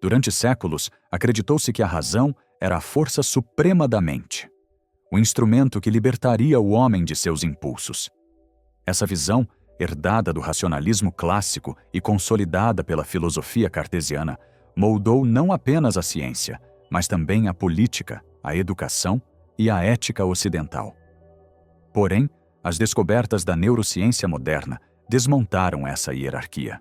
Durante séculos, acreditou-se que a razão era a força suprema da mente, o instrumento que libertaria o homem de seus impulsos. Essa visão, herdada do racionalismo clássico e consolidada pela filosofia cartesiana, moldou não apenas a ciência, mas também a política, a educação e a ética ocidental. Porém, as descobertas da neurociência moderna desmontaram essa hierarquia.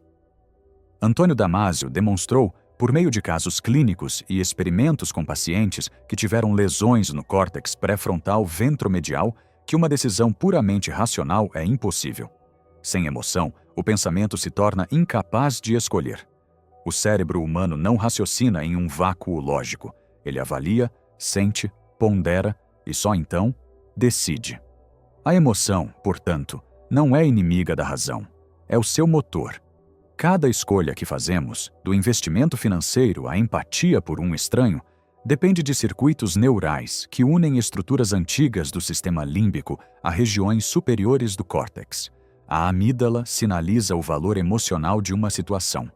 Antônio Damasio demonstrou, por meio de casos clínicos e experimentos com pacientes que tiveram lesões no córtex pré-frontal ventromedial, que uma decisão puramente racional é impossível. Sem emoção, o pensamento se torna incapaz de escolher. O cérebro humano não raciocina em um vácuo lógico. Ele avalia, sente, pondera e só então decide. A emoção, portanto, não é inimiga da razão. É o seu motor. Cada escolha que fazemos, do investimento financeiro à empatia por um estranho, depende de circuitos neurais que unem estruturas antigas do sistema límbico a regiões superiores do córtex. A amígdala sinaliza o valor emocional de uma situação.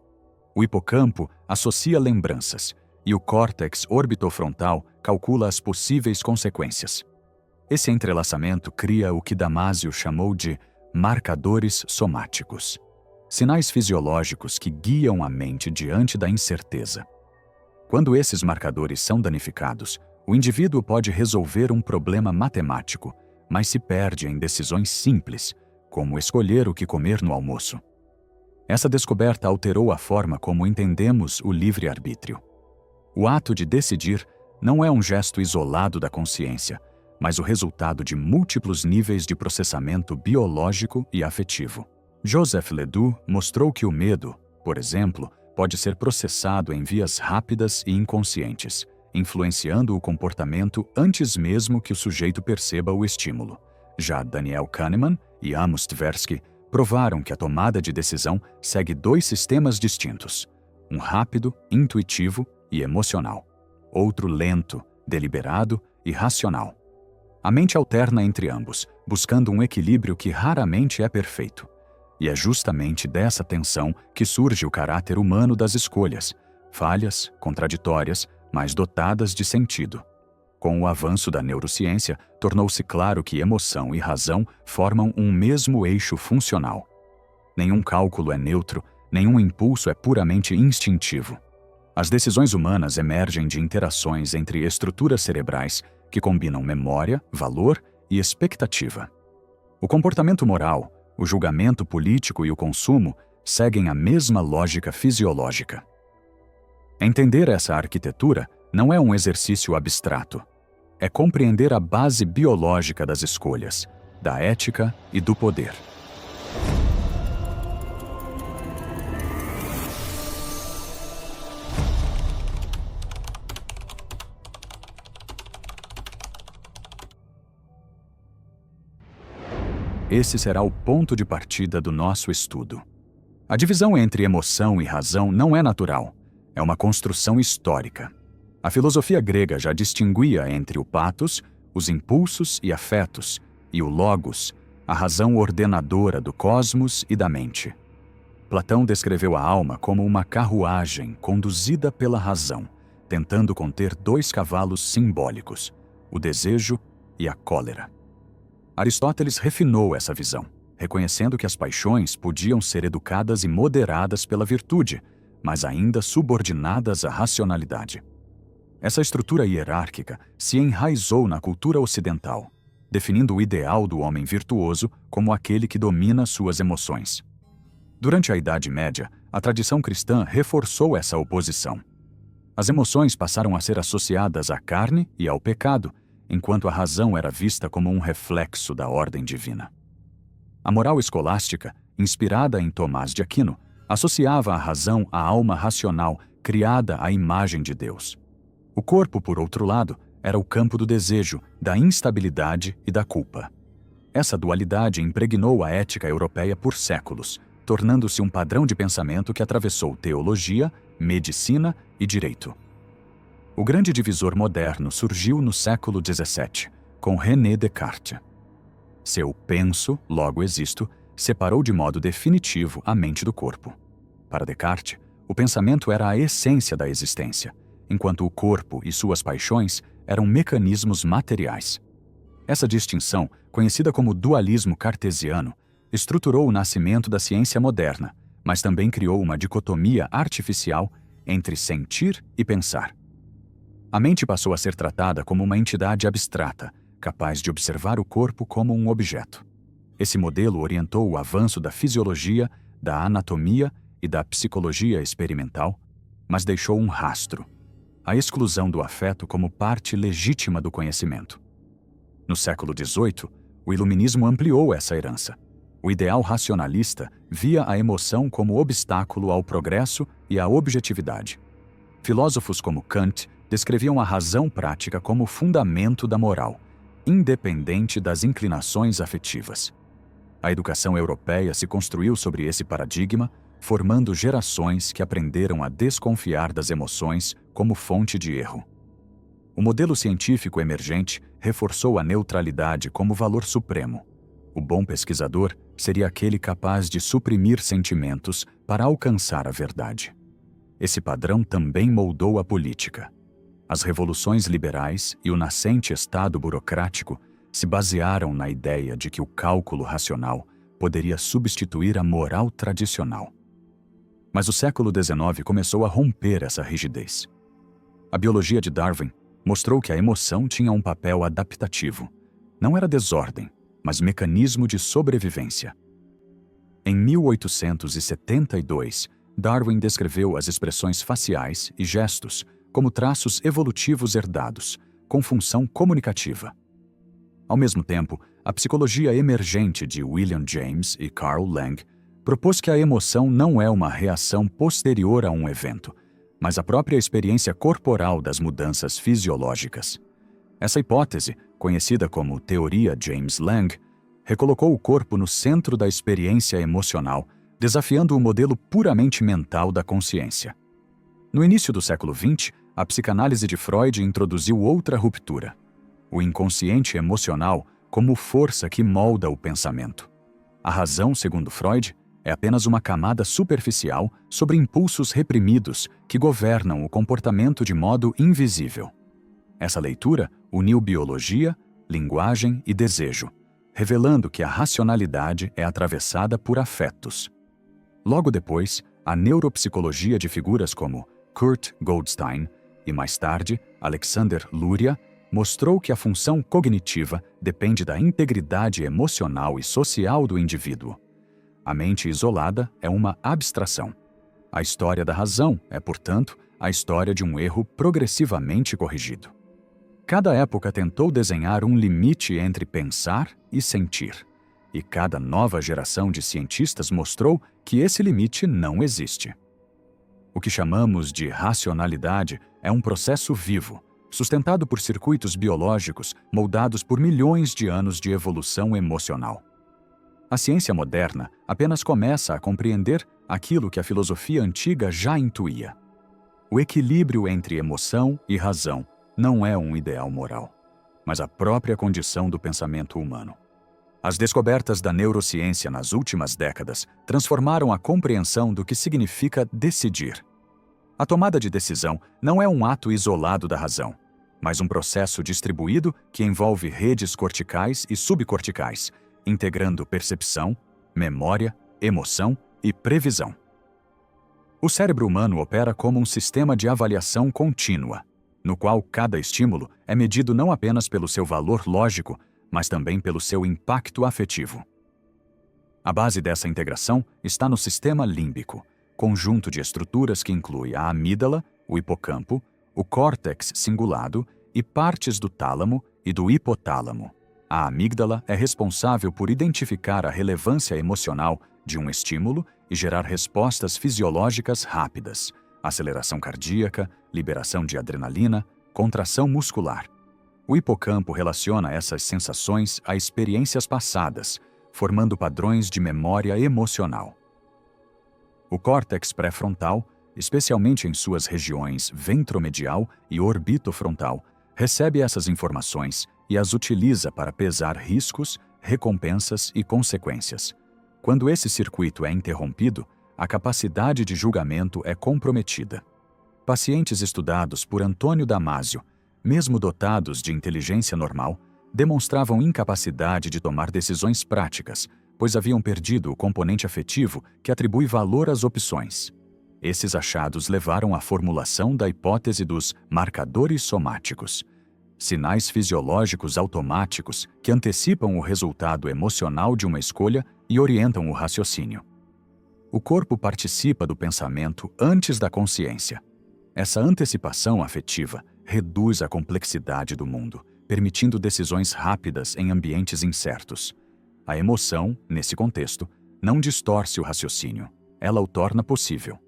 O hipocampo associa lembranças e o córtex orbitofrontal calcula as possíveis consequências. Esse entrelaçamento cria o que Damasio chamou de marcadores somáticos, sinais fisiológicos que guiam a mente diante da incerteza. Quando esses marcadores são danificados, o indivíduo pode resolver um problema matemático, mas se perde em decisões simples, como escolher o que comer no almoço. Essa descoberta alterou a forma como entendemos o livre-arbítrio. O ato de decidir não é um gesto isolado da consciência, mas o resultado de múltiplos níveis de processamento biológico e afetivo. Joseph Ledoux mostrou que o medo, por exemplo, pode ser processado em vias rápidas e inconscientes, influenciando o comportamento antes mesmo que o sujeito perceba o estímulo. Já Daniel Kahneman e Amos Tversky provaram que a tomada de decisão segue dois sistemas distintos, um rápido, intuitivo e emocional, outro lento, deliberado e racional. A mente alterna entre ambos, buscando um equilíbrio que raramente é perfeito. E é justamente dessa tensão que surge o caráter humano das escolhas, falhas, contraditórias, mas dotadas de sentido. Com o avanço da neurociência, tornou-se claro que emoção e razão formam um mesmo eixo funcional. Nenhum cálculo é neutro, nenhum impulso é puramente instintivo. As decisões humanas emergem de interações entre estruturas cerebrais que combinam memória, valor e expectativa. O comportamento moral, o julgamento político e o consumo seguem a mesma lógica fisiológica. Entender essa arquitetura não é um exercício abstrato. É compreender a base biológica das escolhas, da ética e do poder. Esse será o ponto de partida do nosso estudo. A divisão entre emoção e razão não é natural, é uma construção histórica. A filosofia grega já distinguia entre o pathos, os impulsos e afetos, e o logos, a razão ordenadora do cosmos e da mente. Platão descreveu a alma como uma carruagem conduzida pela razão, tentando conter dois cavalos simbólicos, o desejo e a cólera. Aristóteles refinou essa visão, reconhecendo que as paixões podiam ser educadas e moderadas pela virtude, mas ainda subordinadas à racionalidade. Essa estrutura hierárquica se enraizou na cultura ocidental, definindo o ideal do homem virtuoso como aquele que domina suas emoções. Durante a Idade Média, a tradição cristã reforçou essa oposição. As emoções passaram a ser associadas à carne e ao pecado, enquanto a razão era vista como um reflexo da ordem divina. A moral escolástica, inspirada em Tomás de Aquino, associava a razão à alma racional criada à imagem de Deus. O corpo, por outro lado, era o campo do desejo, da instabilidade e da culpa. Essa dualidade impregnou a ética europeia por séculos, tornando-se um padrão de pensamento que atravessou teologia, medicina e direito. O grande divisor moderno surgiu no século XVII, com René Descartes. Seu penso, logo existo, separou de modo definitivo a mente do corpo. Para Descartes, O pensamento era a essência da existência, enquanto o corpo e suas paixões eram mecanismos materiais. Essa distinção, conhecida como dualismo cartesiano, estruturou o nascimento da ciência moderna, mas também criou uma dicotomia artificial entre sentir e pensar. A mente passou a ser tratada como uma entidade abstrata, capaz de observar o corpo como um objeto. Esse modelo orientou o avanço da fisiologia, da anatomia e da psicologia experimental, mas deixou um rastro: a exclusão do afeto como parte legítima do conhecimento. No século XVIII, o iluminismo ampliou essa herança. O ideal racionalista via a emoção como obstáculo ao progresso e à objetividade. Filósofos como Kant descreviam a razão prática como fundamento da moral, independente das inclinações afetivas. A educação europeia se construiu sobre esse paradigma, formando gerações que aprenderam a desconfiar das emoções como fonte de erro. O modelo científico emergente reforçou a neutralidade como valor supremo. O bom pesquisador seria aquele capaz de suprimir sentimentos para alcançar a verdade. Esse padrão também moldou a política. As revoluções liberais e o nascente Estado burocrático se basearam na ideia de que o cálculo racional poderia substituir a moral tradicional. Mas o século XIX começou a romper essa rigidez. A biologia de Darwin mostrou que a emoção tinha um papel adaptativo. Não era desordem, mas mecanismo de sobrevivência. Em 1872, Darwin descreveu as expressões faciais e gestos como traços evolutivos herdados, com função comunicativa. Ao mesmo tempo, a psicologia emergente de William James e Carl Lang propôs que a emoção não é uma reação posterior a um evento, mas a própria experiência corporal das mudanças fisiológicas. Essa hipótese, conhecida como Teoria James Lang, recolocou o corpo no centro da experiência emocional, desafiando o modelo puramente mental da consciência. No início do século XX, a psicanálise de Freud introduziu outra ruptura: o inconsciente emocional como força que molda o pensamento. A razão, segundo Freud, é apenas uma camada superficial sobre impulsos reprimidos que governam o comportamento de modo invisível. Essa leitura uniu biologia, linguagem e desejo, revelando que a racionalidade é atravessada por afetos. Logo depois, a neuropsicologia de figuras como Kurt Goldstein e, mais tarde, Alexander Luria mostrou que a função cognitiva depende da integridade emocional e social do indivíduo. A mente isolada é uma abstração. A história da razão é, portanto, a história de um erro progressivamente corrigido. Cada época tentou desenhar um limite entre pensar e sentir, e cada nova geração de cientistas mostrou que esse limite não existe. O que chamamos de racionalidade é um processo vivo, sustentado por circuitos biológicos moldados por milhões de anos de evolução emocional. A ciência moderna apenas começa a compreender aquilo que a filosofia antiga já intuía. O equilíbrio entre emoção e razão não é um ideal moral, mas a própria condição do pensamento humano. As descobertas da neurociência nas últimas décadas transformaram a compreensão do que significa decidir. A tomada de decisão não é um ato isolado da razão, mas um processo distribuído que envolve redes corticais e subcorticais, integrando percepção, memória, emoção e previsão. O cérebro humano opera como um sistema de avaliação contínua, no qual cada estímulo é medido não apenas pelo seu valor lógico, mas também pelo seu impacto afetivo. A base dessa integração está no sistema límbico, conjunto de estruturas que inclui a amígdala, o hipocampo, o córtex cingulado e partes do tálamo e do hipotálamo. A amígdala é responsável por identificar a relevância emocional de um estímulo e gerar respostas fisiológicas rápidas: aceleração cardíaca, liberação de adrenalina, contração muscular. O hipocampo relaciona essas sensações a experiências passadas, formando padrões de memória emocional. O córtex pré-frontal, especialmente em suas regiões ventromedial e orbitofrontal, recebe essas informações e as utiliza para pesar riscos, recompensas e consequências. Quando esse circuito é interrompido, a capacidade de julgamento é comprometida. Pacientes estudados por Antônio Damasio, mesmo dotados de inteligência normal, demonstravam incapacidade de tomar decisões práticas, pois haviam perdido o componente afetivo que atribui valor às opções. Esses achados levaram à formulação da hipótese dos marcadores somáticos, sinais fisiológicos automáticos que antecipam o resultado emocional de uma escolha e orientam o raciocínio. O corpo participa do pensamento antes da consciência. Essa antecipação afetiva reduz a complexidade do mundo, permitindo decisões rápidas em ambientes incertos. A emoção, nesse contexto, não distorce o raciocínio, ela o torna possível.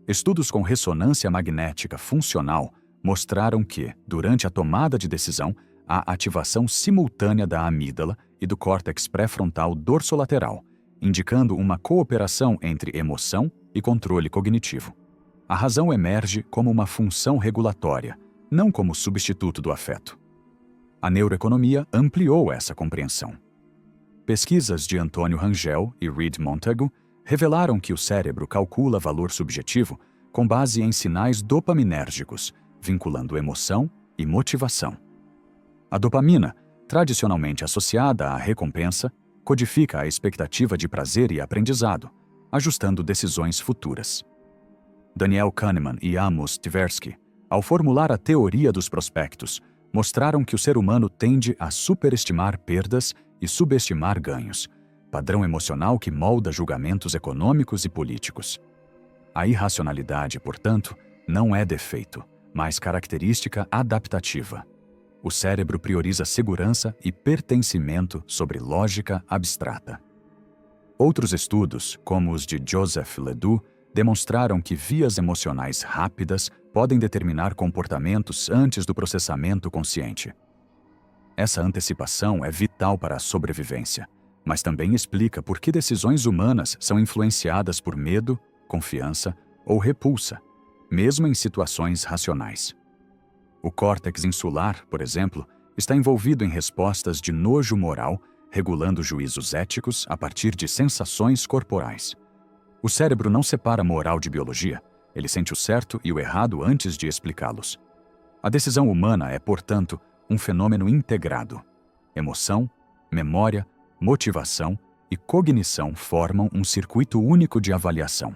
Estudos com ressonância magnética funcional mostraram que, durante a tomada de decisão, há ativação simultânea da amígdala e do córtex pré-frontal dorsolateral, indicando uma cooperação entre emoção e controle cognitivo. A razão emerge como uma função regulatória, não como substituto do afeto. A neuroeconomia ampliou essa compreensão. Pesquisas de Antônio Rangel e Reed Montagu revelaram que o cérebro calcula valor subjetivo com base em sinais dopaminérgicos, vinculando emoção e motivação. A dopamina, tradicionalmente associada à recompensa, codifica a expectativa de prazer e aprendizado, ajustando decisões futuras. Daniel Kahneman e Amos Tversky, ao formular a teoria dos prospectos, mostraram que o ser humano tende a superestimar perdas e subestimar ganhos, padrão emocional que molda julgamentos econômicos e políticos. A irracionalidade, portanto, não é defeito, mas característica adaptativa. O cérebro prioriza segurança e pertencimento sobre lógica abstrata. Outros estudos, como os de Joseph Ledoux, demonstraram que vias emocionais rápidas podem determinar comportamentos antes do processamento consciente. Essa antecipação é vital para a sobrevivência, mas também explica por que decisões humanas são influenciadas por medo, confiança ou repulsa, mesmo em situações racionais. O córtex insular, por exemplo, está envolvido em respostas de nojo moral, regulando juízos éticos a partir de sensações corporais. O cérebro não separa moral de biologia, ele sente o certo e o errado antes de explicá-los. A decisão humana é, portanto, um fenômeno integrado. Emoção, memória, motivação e cognição formam um circuito único de avaliação.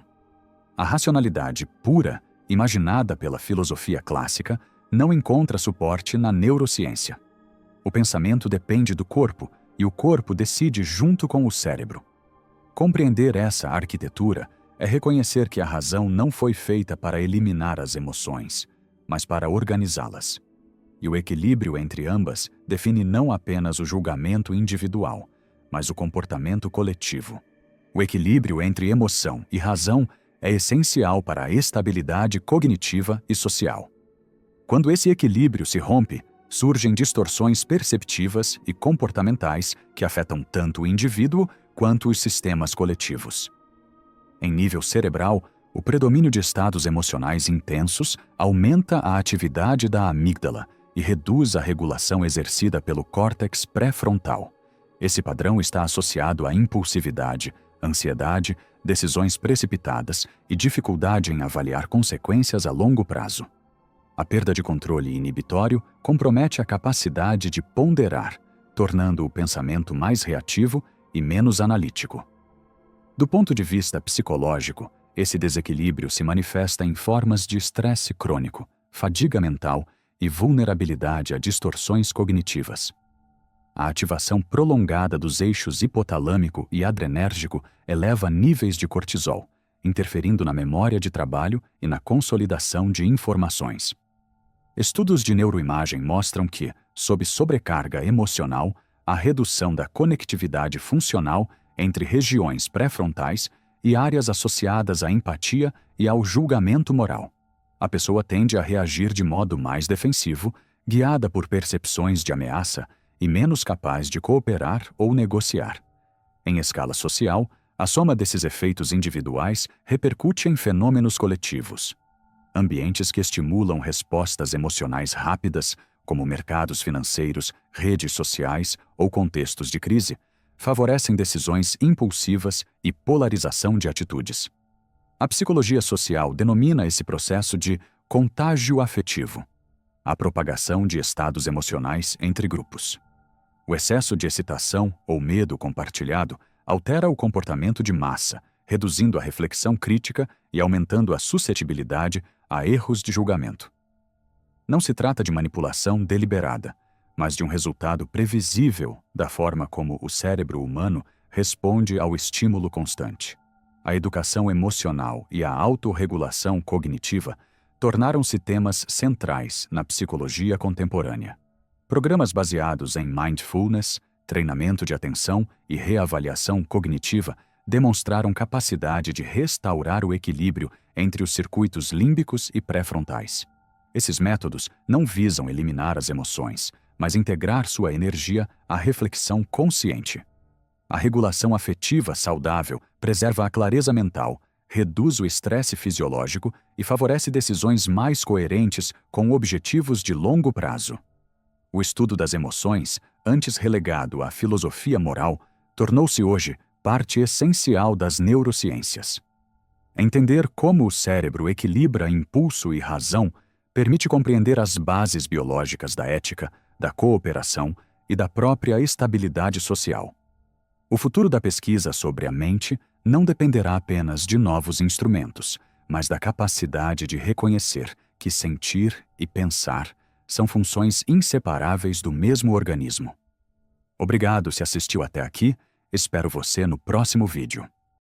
A racionalidade pura, imaginada pela filosofia clássica, não encontra suporte na neurociência. O pensamento depende do corpo e o corpo decide junto com o cérebro. Compreender essa arquitetura é reconhecer que a razão não foi feita para eliminar as emoções, mas para organizá-las. E o equilíbrio entre ambas define não apenas o julgamento individual, mas o comportamento coletivo. O equilíbrio entre emoção e razão é essencial para a estabilidade cognitiva e social. Quando esse equilíbrio se rompe, surgem distorções perceptivas e comportamentais que afetam tanto o indivíduo quanto os sistemas coletivos. Em nível cerebral, o predomínio de estados emocionais intensos aumenta a atividade da amígdala e reduz a regulação exercida pelo córtex pré-frontal. Esse padrão está associado à impulsividade, ansiedade, decisões precipitadas e dificuldade em avaliar consequências a longo prazo. A perda de controle inibitório compromete a capacidade de ponderar, tornando o pensamento mais reativo e menos analítico. Do ponto de vista psicológico, esse desequilíbrio se manifesta em formas de estresse crônico, fadiga mental e vulnerabilidade a distorções cognitivas. A ativação prolongada dos eixos hipotalâmico e adrenérgico eleva níveis de cortisol, interferindo na memória de trabalho e na consolidação de informações. Estudos de neuroimagem mostram que, sob sobrecarga emocional, há redução da conectividade funcional entre regiões pré-frontais e áreas associadas à empatia e ao julgamento moral. A pessoa tende a reagir de modo mais defensivo, guiada por percepções de ameaça e menos capaz de cooperar ou negociar. Em escala social, a soma desses efeitos individuais repercute em fenômenos coletivos. Ambientes que estimulam respostas emocionais rápidas, como mercados financeiros, redes sociais ou contextos de crise, favorecem decisões impulsivas e polarização de atitudes. A psicologia social denomina esse processo de contágio afetivo, a propagação de estados emocionais entre grupos. O excesso de excitação ou medo compartilhado altera o comportamento de massa, reduzindo a reflexão crítica e aumentando a suscetibilidade a erros de julgamento. Não se trata de manipulação deliberada, mas de um resultado previsível da forma como o cérebro humano responde ao estímulo constante. A educação emocional e a autorregulação cognitiva tornaram-se temas centrais na psicologia contemporânea. Programas baseados em mindfulness, treinamento de atenção e reavaliação cognitiva demonstraram capacidade de restaurar o equilíbrio entre os circuitos límbicos e pré-frontais. Esses métodos não visam eliminar as emoções, mas integrar sua energia à reflexão consciente. A regulação afetiva saudável preserva a clareza mental, reduz o estresse fisiológico e favorece decisões mais coerentes com objetivos de longo prazo. O estudo das emoções, antes relegado à filosofia moral, tornou-se hoje parte essencial das neurociências. Entender como o cérebro equilibra impulso e razão permite compreender as bases biológicas da ética, da cooperação e da própria estabilidade social. O futuro da pesquisa sobre a mente não dependerá apenas de novos instrumentos, mas da capacidade de reconhecer que sentir e pensar são funções inseparáveis do mesmo organismo. Obrigado se assistiu até aqui, espero você no próximo vídeo.